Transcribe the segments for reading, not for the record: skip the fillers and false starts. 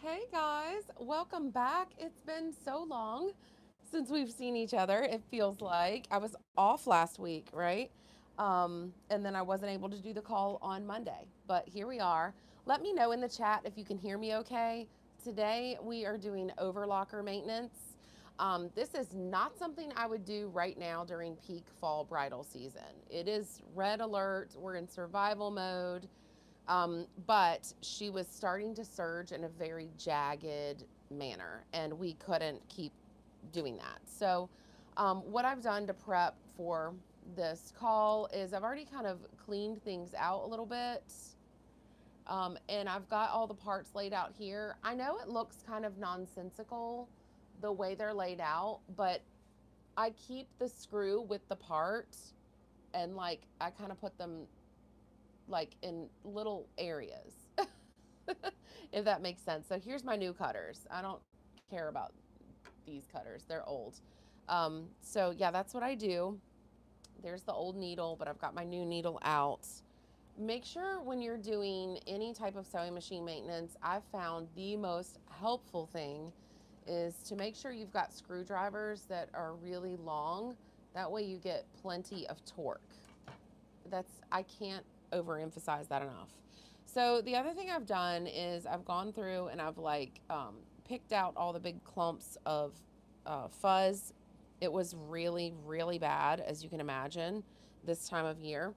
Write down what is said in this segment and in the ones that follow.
Hey guys, welcome back. It's been so long since we've seen each other. It feels like I was off last week, right? And then I wasn't able to do the call on Monday, but here we are. Let me know in the chat if you can hear me okay. Today we are doing overlocker maintenance. This is not something I would do right now during peak fall bridal season. It is red alert. We're in survival mode. But she was starting to surge in a very jagged manner, and we couldn't keep doing that. So, what I've done to prep for this call is I've already kind of cleaned things out a little bit. And I've got all the parts laid out here. I know it looks kind of nonsensical the way they're laid out, but I keep the screw with the part and like I kind of put them like in little areas, if that makes sense. So here's my new cutters. I don't care about these cutters, they're old. So yeah, that's what I do. There's the old needle, but I've got my new needle out. Make sure when you're doing any type of sewing machine maintenance, I've found the most helpful thing is to make sure you've got screwdrivers that are really long. That way you get plenty of torque. I can't overemphasize that enough. So the other thing I've done is I've gone through and I've like picked out all the big clumps of fuzz. It was really, really bad, as you can imagine, this time of year.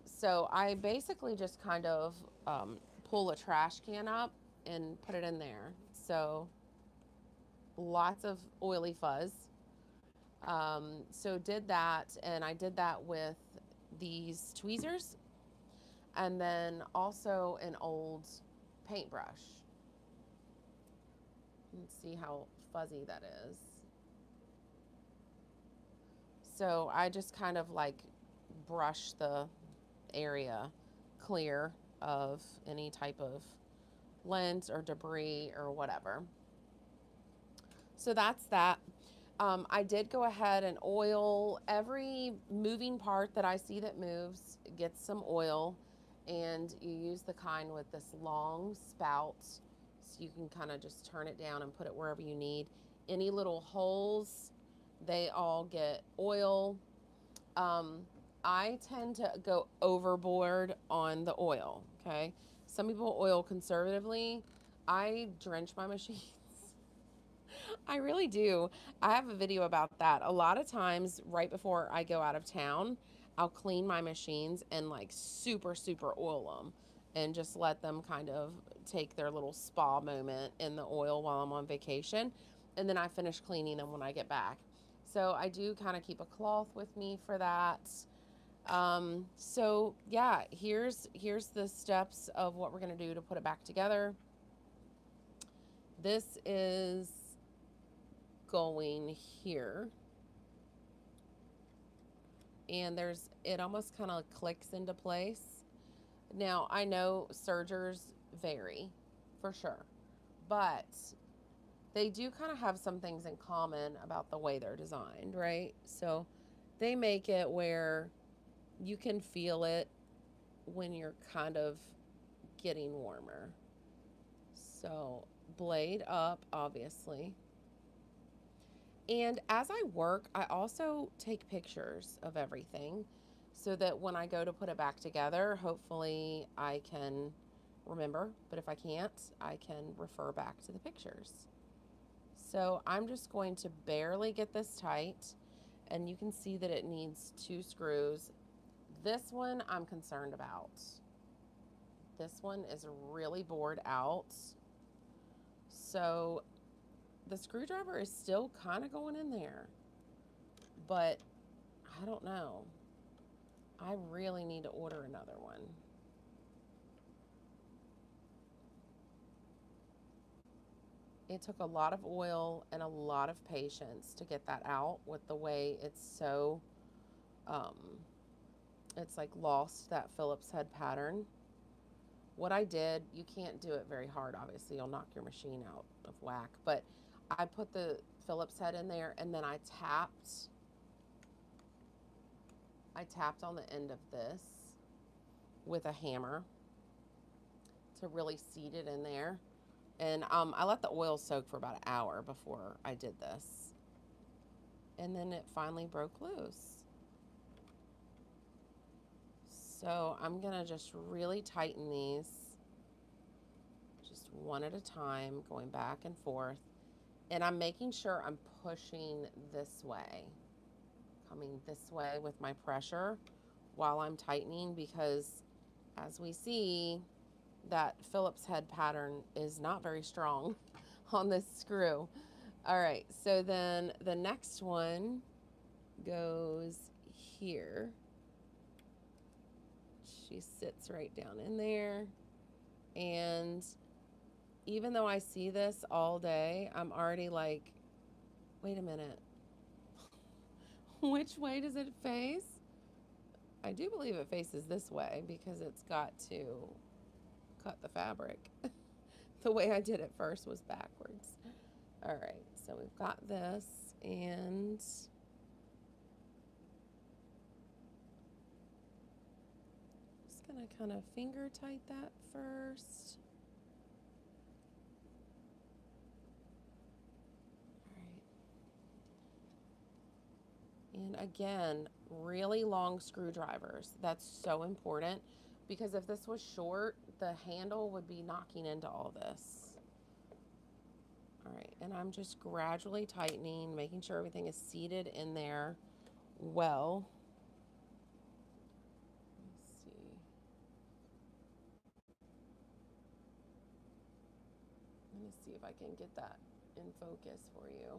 So I basically just kind of pull a trash can up and put it in there. So lots of oily fuzz. So did that, and I did that with these tweezers, and then also an old paintbrush. Let's see how fuzzy that is. So I just kind of like brush the area clear of any type of lint or debris or whatever. So that's that. I did go ahead and oil every moving part that I see that moves, gets some oil, and you use the kind with this long spout so you can kind of just turn it down and put it wherever you need. Any little holes, they all get oil. I tend to go overboard on the oil, okay? Some people oil conservatively. I drench my machine. I really do. I have a video about that. A lot of times, right before I go out of town, I'll clean my machines and like super, super oil them and just let them kind of take their little spa moment in the oil while I'm on vacation. And then I finish cleaning them when I get back. So I do kind of keep a cloth with me for that. So yeah, here's the steps of what we're gonna do to put it back together. This is going here, and it almost kind of clicks into place. Now I know sergers vary for sure, but they do kind of have some things in common about the way they're designed, right? So they make it where you can feel it when you're kind of getting warmer. So blade up, obviously. And as I work, I also take pictures of everything so that when I go to put it back together, hopefully I can remember. But if I can't, I can refer back to the pictures. So I'm just going to barely get this tight, and you can see that it needs 2 screws. This one I'm concerned about. This one is really bored out. So the screwdriver is still kind of going in there, but I don't know. I really need to order another one. It took a lot of oil and a lot of patience to get that out with the way it's so, um, it's like lost that Phillips head pattern. What I did, you can't do it very hard, obviously, you'll knock your machine out of whack, but I put the Phillips head in there and then I tapped on the end of this with a hammer to really seat it in there. And I let the oil soak for about an hour before I did this. And then it finally broke loose. So I'm going to just really tighten these, just one at a time, going back and forth. And I'm making sure I'm pushing this way, coming this way with my pressure while I'm tightening, because as we see, that Phillips head pattern is not very strong on this screw. All right, so then the next one goes here. She sits right down in there. And even though I see this all day, I'm already like, wait a minute. Which way does it face? I do believe it faces this way because it's got to cut the fabric. The way I did it first was backwards. All right, so we've got this, and just gonna kind of finger tight that first. All right. And again, really long screwdrivers. That's so important, because if this was short, the handle would be knocking into all this. All right, and I'm just gradually tightening, making sure everything is seated in there well. Let's see. Let me see if I can get that in focus for you.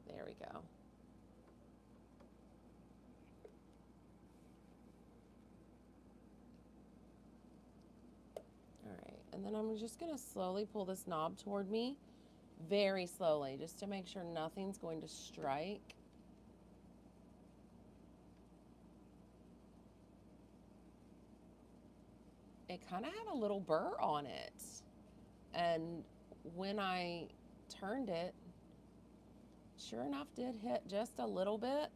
There we go. All right, and then I'm just gonna slowly pull this knob toward me, very slowly, just to make sure nothing's going to strike. It kind of had a little burr on it, and when I turned it, sure enough, did hit just a little bit,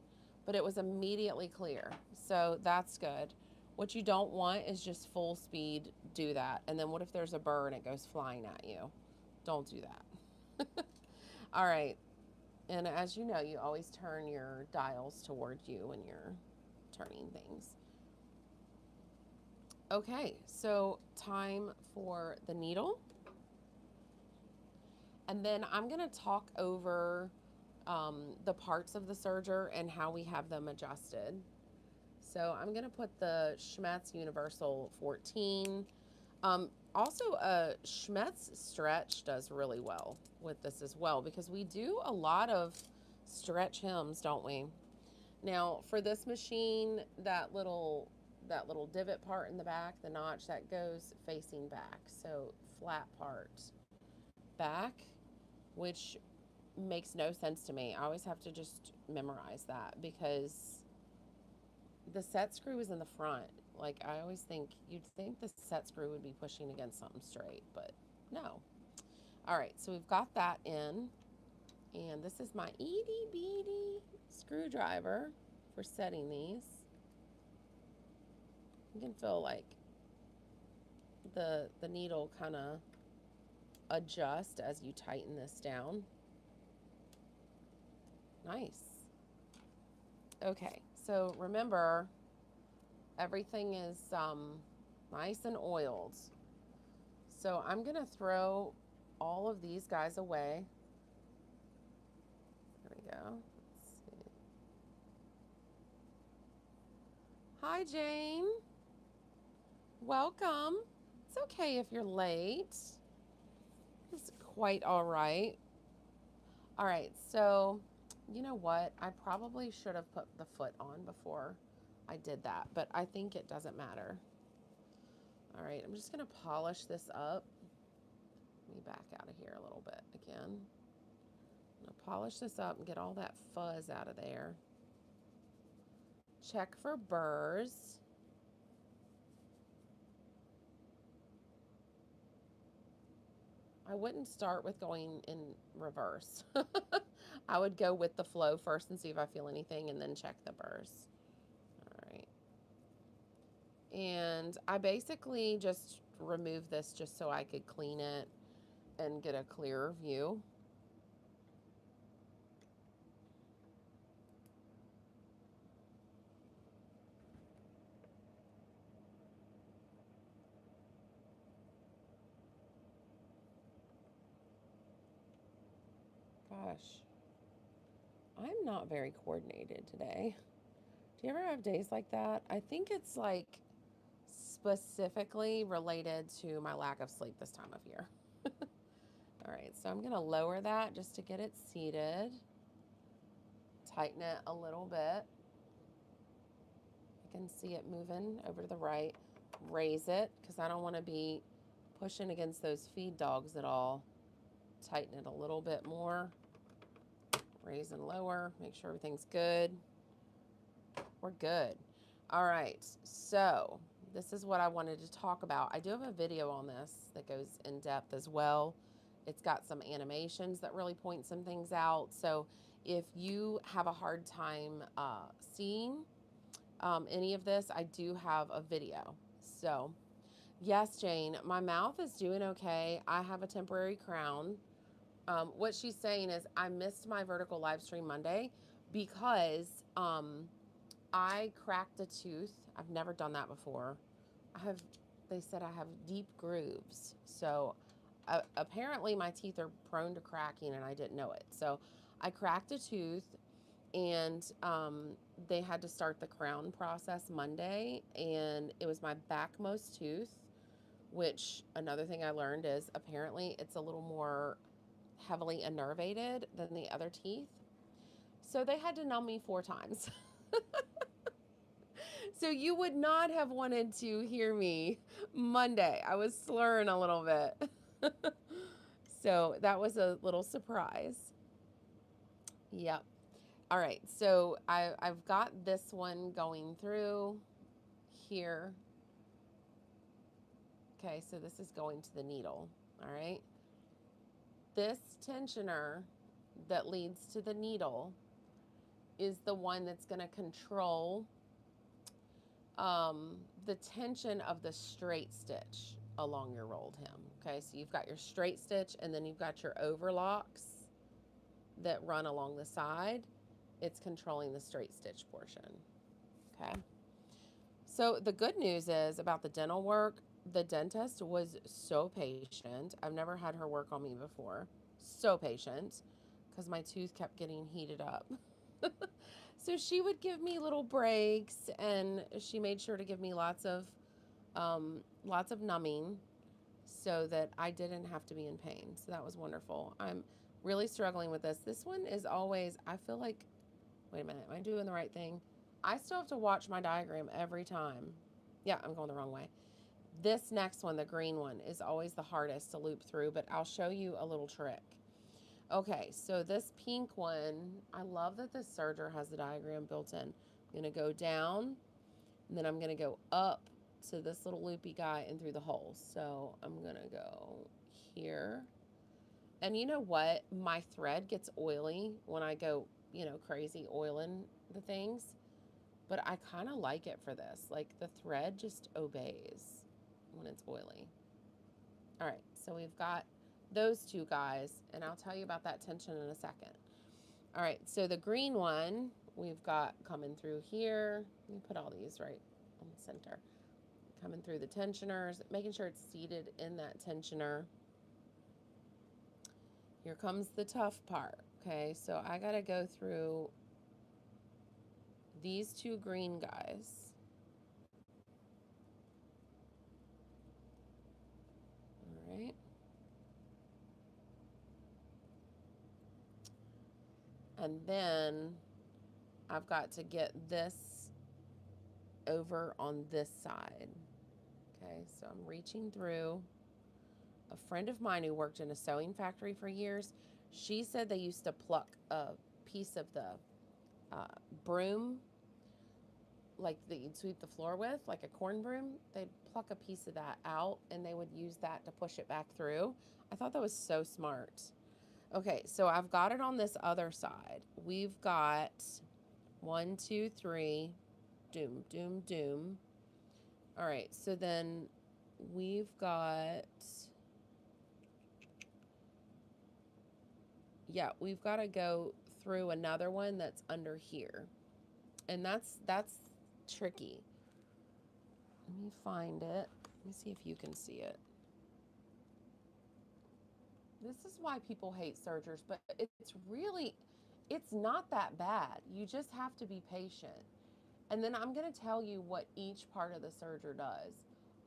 but it was immediately clear. So that's good. What you don't want is just full speed do that. And then what if there's a burr and it goes flying at you? Don't do that. All right. And as you know, you always turn your dials towards you when you're turning things. Okay, so time for the needle. And then I'm going to talk over the parts of the serger and how we have them adjusted. So I'm going to put the Schmetz Universal 14. Also, Schmetz Stretch does really well with this as well, because we do a lot of stretch hems, don't we? Now, for this machine, that little divot part in the back, the notch, that goes facing back. So flat part back, which makes no sense to me. I always have to just memorize that, because the set screw is in the front. Like, I always think, you'd think the set screw would be pushing against something straight, but no. All right, so we've got that in, and this is my itty bitty screwdriver for setting these. You can feel like the needle kind of adjust as you tighten this down. Nice. Okay, so remember, everything is nice and oiled. So I'm going to throw all of these guys away. There we go. Let's see. Hi, Jane. Welcome. It's okay if you're late. It's quite all right. All right, so you know what? I probably should have put the foot on before I did that, but I think it doesn't matter. All right, I'm just gonna polish this up. Let me back out of here a little bit again. I'm gonna polish this up and get all that fuzz out of there. Check for burrs. I wouldn't start with going in reverse. I would go with the flow first and see if I feel anything, and then check the burrs. All right. And I basically just removed this just so I could clean it and get a clearer view. Gosh, I'm not very coordinated today. Do you ever have days like that? I think it's like specifically related to my lack of sleep this time of year. All right, so I'm gonna lower that just to get it seated. Tighten it a little bit. I can see it moving over to the right. Raise it, because I don't want to be pushing against those feed dogs at all. Tighten it a little bit more. Raise and lower. Make sure everything's good. We're good. All right, so this is what I wanted to talk about. I do have a video on this that goes in depth as well. It's got some animations that really point some things out. So if you have a hard time seeing any of this, I do have a video. So yes, Jane, my mouth is doing okay. I have a temporary crown. What she's saying is I missed my vertical live stream Monday because I cracked a tooth. I've never done that before. They said I have deep grooves. So apparently my teeth are prone to cracking and I didn't know it. So I cracked a tooth and they had to start the crown process Monday, and it was my backmost tooth, which another thing I learned is apparently it's a little more heavily innervated than the other teeth. So they had to numb me 4 times. So you would not have wanted to hear me Monday. I was slurring a little bit. So that was a little surprise. Yep. All right, so I've got this one going through here. Okay, so this is going to the needle, all right? This tensioner that leads to the needle is the one that's gonna control the tension of the straight stitch along your rolled hem, okay? So you've got your straight stitch and then you've got your overlocks that run along the side. It's controlling the straight stitch portion, okay? So the good news is about the dental work, the dentist was so patient. I've never had her work on me before. So patient, because my tooth kept getting heated up. So she would give me little breaks, and she made sure to give me lots of numbing so that I didn't have to be in pain. So that was wonderful. I'm really struggling with this. This one is always, I feel like, wait a minute, am I doing the right thing? I still have to watch my diagram every time. Yeah, I'm going the wrong way. This next one, the green one, is always the hardest to loop through, but I'll show you a little trick. Okay, so this pink one, I love that this serger has the diagram built in. I'm gonna go down, and then I'm gonna go up to this little loopy guy and through the hole. So I'm gonna go here. And you know what? My thread gets oily when I go, crazy oiling the things. But I kind of like it for this. Like the thread just obeys when it's oily. All right, so we've got those 2 guys, and I'll tell you about that tension in a second. All right, so the green one we've got coming through here. Let me put all these right on the center. Coming through the tensioners, making sure it's seated in that tensioner. Here comes the tough part. Okay, so I gotta go through these 2 green guys. All right. And then I've got to get this over on this side. Okay, so I'm reaching through. A friend of mine who worked in a sewing factory for years, she said they used to pluck a piece of the broom, like that you'd sweep the floor with, like a corn broom. They'd pluck a piece of that out and they would use that to push it back through. I thought that was so smart. Okay, so I've got it on this other side. We've got 1, 2, 3, doom, doom, doom. All right, so then we've got, yeah, we've got to go through another one that's under here. And that's tricky. Let me find it. Let me see if you can see it. This is why people hate sergers, but it's really, it's not that bad. You just have to be patient. And then I'm going to tell you what each part of the serger does.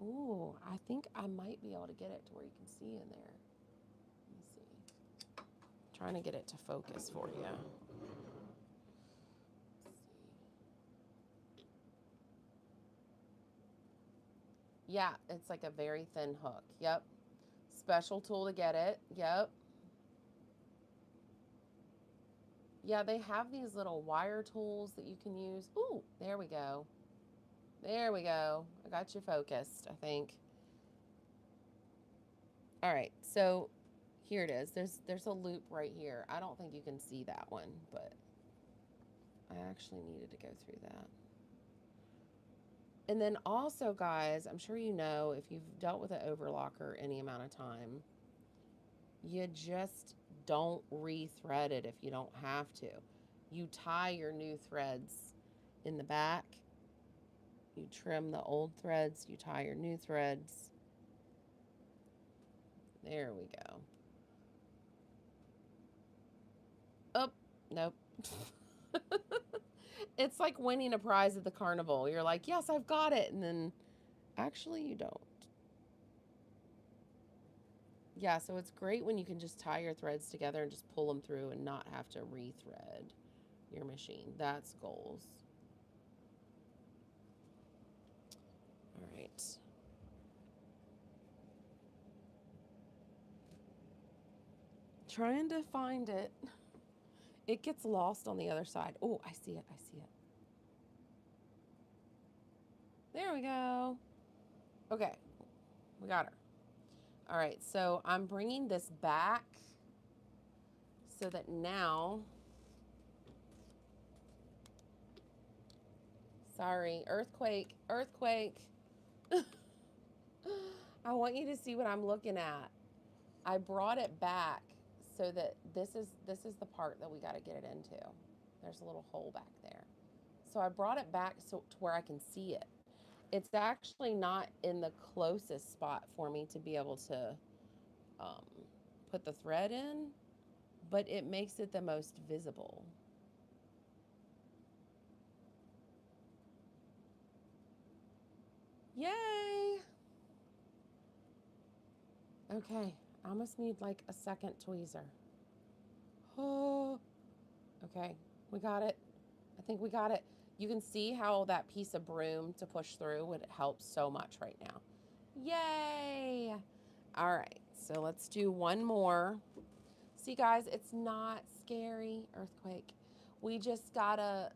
Ooh, I think I might be able to get it to where you can see in there. Let me see. Trying to get it to focus for you. Yeah, it's like a very thin hook. Yep. Special tool to get it. Yep. Yeah, they have these little wire tools that you can use. Ooh, there we go. There we go. I got you focused, I think. All right, so here it is. There's a loop right here. I don't think you can see that one, but I actually needed to go through that. And then also, guys, I'm sure you know, if you've dealt with an overlocker any amount of time, you just don't re-thread it if you don't have to. You tie your new threads in the back. You trim the old threads. You tie your new threads. There we go. Oh, nope. It's like winning a prize at the carnival. You're like, yes, I've got it. And then actually you don't. Yeah, so it's great when you can just tie your threads together and just pull them through and not have to re-thread your machine. That's goals. All right. Trying to find it. It gets lost on the other side. Oh, I see it. I see it. There we go. Okay, we got her. All right, so I'm bringing this back so that now, sorry, earthquake, earthquake. I want you to see what I'm looking at. I brought it back so that this is the part that we got to get it into. There's a little hole back there. So I brought it back so to where I can see it. It's actually not in the closest spot for me to be able to um, put the thread in, but it makes it the most visible. Yay! Okay, I almost need like a second tweezer. Oh, okay, we got it. I think we got it. You can see how that piece of broom to push through would help so much right now. Yay! All right, so let's do one more. See, guys, it's not scary, earthquake. We just gotta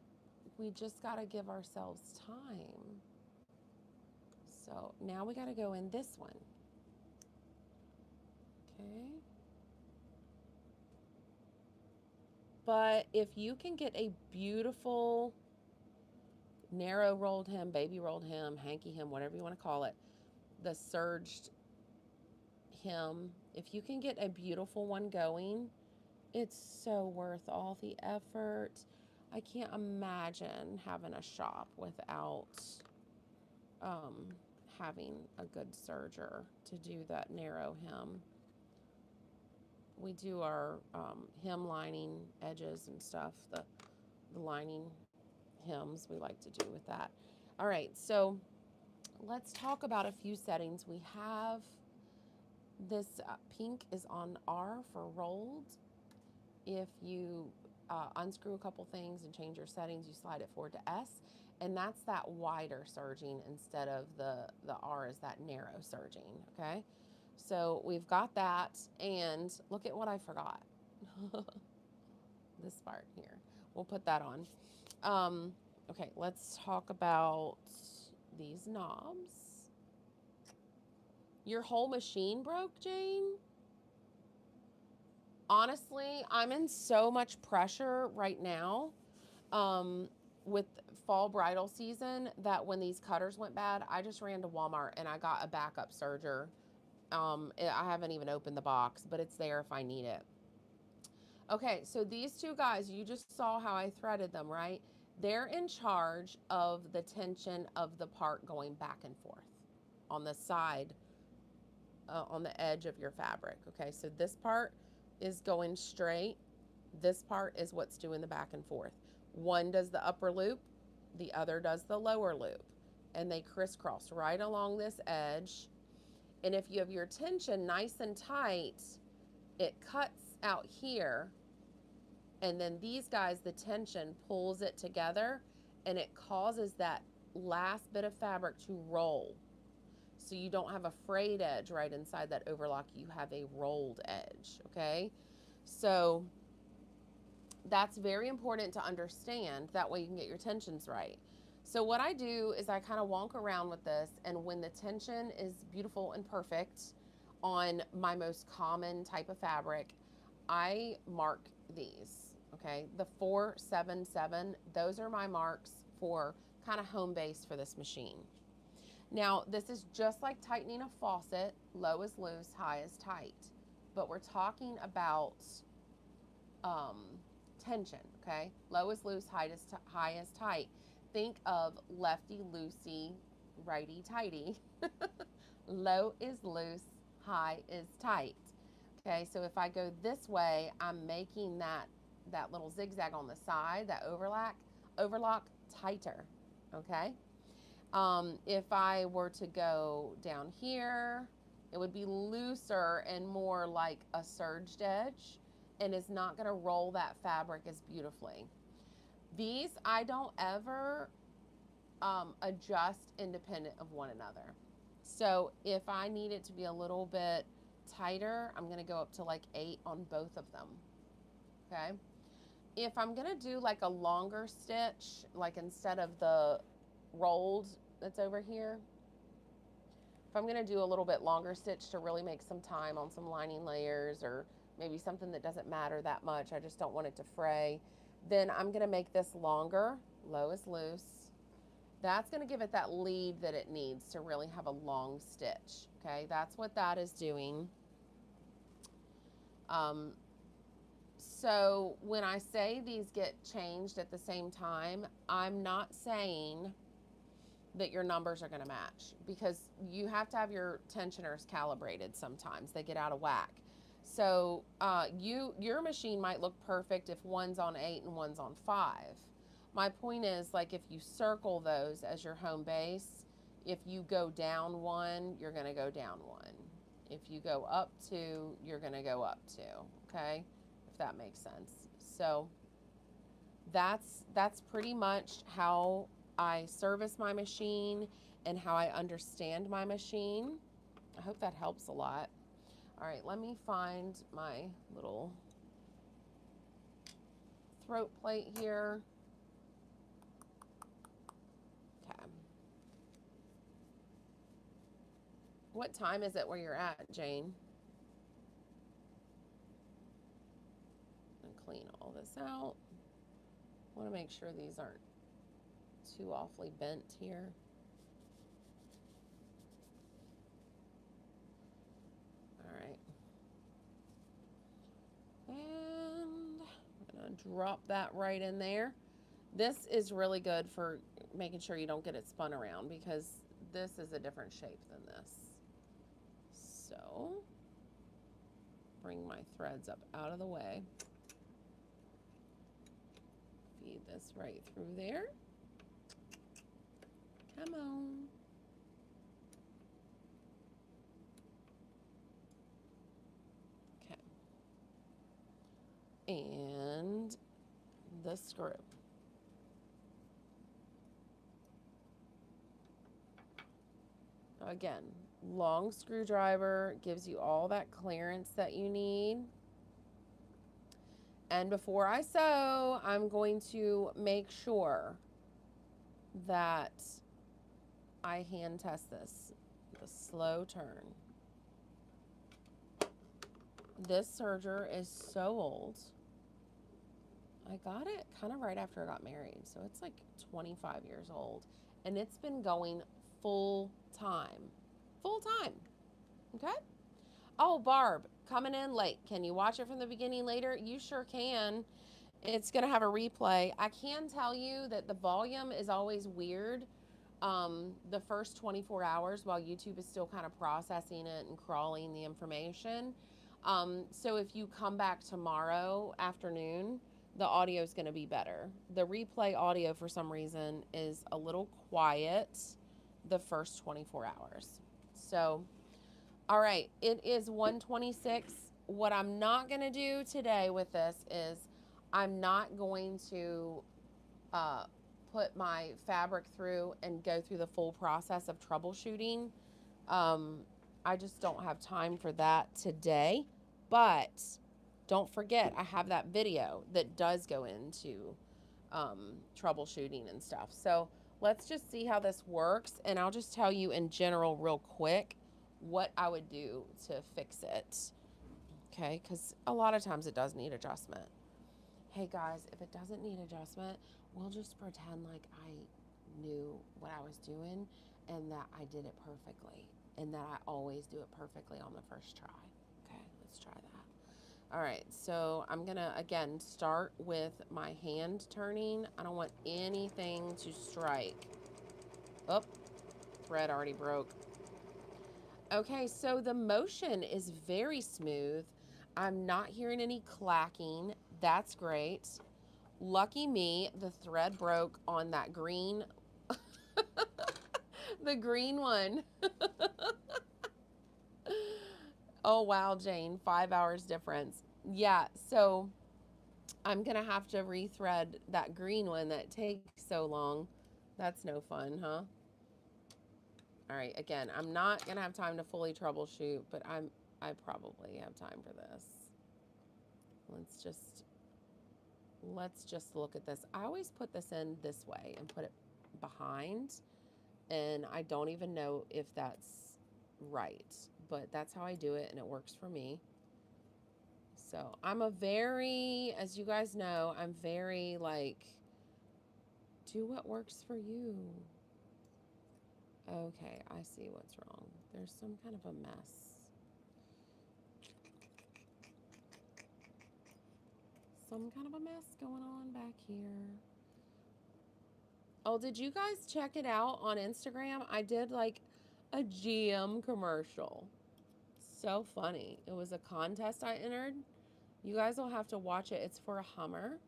give ourselves time. So now we gotta go in this one. Okay. But if you can get a beautiful narrow rolled hem, baby rolled hem, hanky hem, whatever you want to call it, the surged hem, if you can get a beautiful one going, it's so worth all the effort. I can't imagine having a shop without um, having a good serger to do that narrow hem. We do our hem lining edges and stuff, the lining hems we like to do with that. All right, so let's talk about a few settings. We have this pink is on R for rolled. If you unscrew a couple things and change your settings, you slide it forward to S, and that's that wider serging instead of the R is that narrow serging, okay? So we've got that, and look at what I forgot. This part here. We'll put that on. Okay, let's talk about these knobs. Your whole machine broke, Jane? Honestly, I'm in so much pressure right now with fall bridal season that when these cutters went bad, I just ran to Walmart and I got a backup serger. I haven't even opened the box, but it's there if I need it. Okay, so these two guys, you just saw how I threaded them, right? They're in charge of the tension of the part going back and forth on the side, on the edge of your fabric. Okay, so this part is going straight. This part is what's doing the back and forth. One does the upper loop, the other does the lower loop, and they crisscross right along this edge. And if you have your tension nice and tight, it cuts out here, and then these guys, the tension pulls it together, and it causes that last bit of fabric to roll. So you don't have a frayed edge right inside that overlock, you have a rolled edge, okay? So that's very important to understand. That way you can get your tensions right. So what I do is I kind of wonk around with this, and when the tension is beautiful and perfect on my most common type of fabric, I mark these, okay? The 477, those are my marks for kind of home base for this machine. Now, this is just like tightening a faucet. Low is loose, high is tight. But we're talking about tension, okay? Low is loose, high is tight. Think of lefty loosey, righty tighty. Low is loose, high is tight. Okay, so if I go this way, I'm making that little zigzag on the side, that overlock tighter, okay? If I were to go down here, it would be looser and more like a surged edge, and is not going to roll that fabric as beautifully. These I don't ever adjust independent of one another. So if I need it to be a little bit tighter, I'm going to go up to like 8 on both of them. Okay. If I'm going to do like a longer stitch, like instead of the rolled that's over here, if I'm going to do a little bit longer stitch to really make some time on some lining layers, or maybe something that doesn't matter that much, I just don't want it to fray, then I'm going to make this longer. Low is loose. That's going to give it that lead that it needs to really have a long stitch. Okay, that's what that is doing. So when I say these get changed at the same time, I'm not saying that your numbers are going to match, because you have to have your tensioners calibrated. Sometimes they get out of whack. So your machine might look perfect if one's on 8 and one's on 5. My point is, like, if you circle those as your home base, if you go down 1, you're going to go down 1. If you go up 2, you're going to go up 2, okay? If that makes sense. So that's pretty much how I service my machine and how I understand my machine. I hope that helps a lot. All right, let me find my little throat plate here. Okay. What time is it where you're at, Jane? And clean all this out. I want to make sure these aren't too awfully bent here. All right. And I'm going to drop that right in there. This is really good for making sure you don't get it spun around, because this is a different shape than this. So bring my threads up out of the way. Feed this right through there. Come on. Okay. And the screw. Again, long screwdriver gives you all that clearance that you need. And before I sew, I'm going to make sure that I hand test this with a slow turn. This serger is so old. I got it kind of right after I got married. So it's like 25 years old. And it's been going full time. Full time. Okay? Oh, Barb, coming in late. Can you watch it from the beginning later? You sure can. It's going to have a replay. I can tell you that the volume is always weird the first 24 hours while YouTube is still kind of processing it and crawling the information. So if you come back tomorrow afternoon, the audio is going to be better. The replay audio, for some reason, is a little quiet the first 24 hours. So, all right, it is 1:26. What I'm not going to do today with this is I'm not going to uh, put my fabric through and go through the full process of troubleshooting. Um, I just don't have time for that today. But don't forget, I have that video that does go into troubleshooting and stuff. So let's just see how this works. And I'll just tell you in general, real quick, what I would do to fix it. Okay, because a lot of times it does need adjustment. Hey guys, if it doesn't need adjustment, we'll just pretend like I knew what I was doing and that I did it perfectly and that I always do it perfectly on the first try. Okay, let's try that. All right, so I'm gonna, again, start with my hand turning. I don't want anything to strike. Oh, thread already broke. Okay, so the motion is very smooth. I'm not hearing any clacking. That's great. Lucky me, the thread broke on that green, the green one. Oh, wow, Jane, 5 hours difference. Yeah, so I'm going to have to rethread that green one that takes so long. That's no fun, huh? All right, again, I'm not going to have time to fully troubleshoot, but I probably have time for this. Let's just look at this. I always put this in this way and put it behind, and I don't even know if that's right, but that's how I do it, and it works for me. So I'm a very, as you guys know, I'm very like, do what works for you. Okay, I see what's wrong. There's some kind of a mess. Some kind of a mess going on back here. Oh, did you guys check it out on Instagram? I did like a GM commercial. So funny. It was a contest I entered. You guys will have to watch it. It's for a Hummer.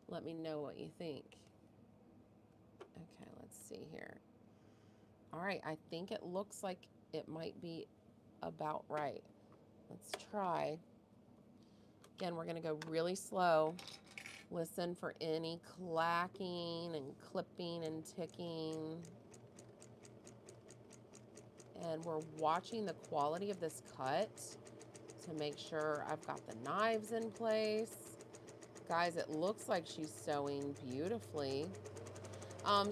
Let me know what you think. Okay, let's see here. All right, I think it looks like it might be about right. Let's try. Again, we're going to go really slow. Listen for any clacking and clipping and ticking. And we're watching the quality of this cut to make sure I've got the knives in place. Guys, it looks like she's sewing beautifully.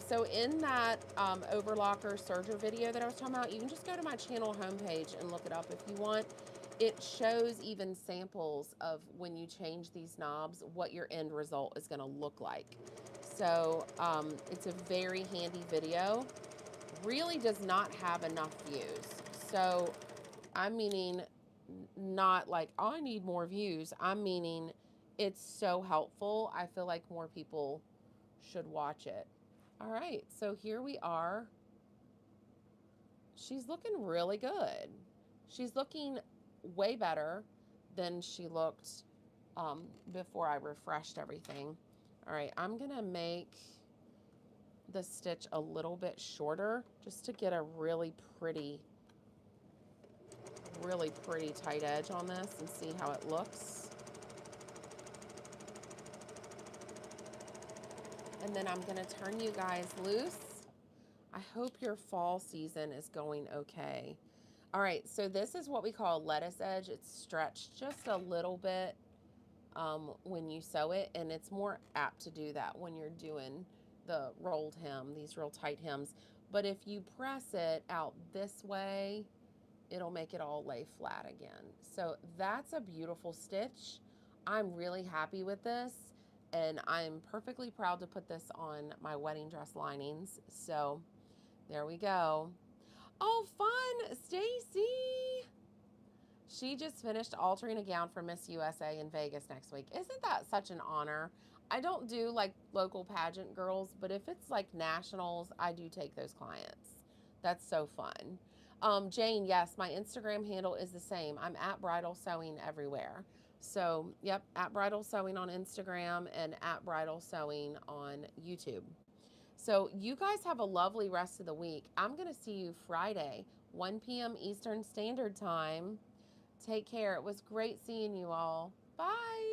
So in that overlocker Serger video that I was talking about, you can just go to my channel homepage and look it up if you want. It shows even samples of when you change these knobs, what your end result is going to look like. So it's a very handy video. Really does not have enough views. So I'm meaning not like, oh, I need more views. I'm meaning it's so helpful. I feel like more people should watch it. All right, so here we are. She's looking really good. She's looking way better than she looked before I refreshed everything. All right, I'm gonna make the stitch a little bit shorter just to get a really pretty tight edge on this and see how it looks. And then I'm gonna turn you guys loose. I hope your fall season is going okay. All right, so this is what we call a lettuce edge. It's stretched just a little bit when you sew it, and it's more apt to do that when you're doing the rolled hem, these real tight hems. But if you press it out this way, it'll make it all lay flat again. So that's a beautiful stitch. I'm really happy with this. And I'm perfectly proud to put this on my wedding dress linings. So there we go. Oh, fun, Stacy. She just finished altering a gown for Miss USA in Vegas next week. Isn't that such an honor? I don't do like local pageant girls, but if it's like nationals, I do take those clients. That's so fun. Jane, yes, my Instagram handle is the same. I'm at Bridal Sewing everywhere. So, yep, at Bridal Sewing on Instagram and at Bridal Sewing on YouTube. So, you guys have a lovely rest of the week. I'm going to see you Friday, 1 p.m. Eastern Standard Time. Take care. It was great seeing you all. Bye.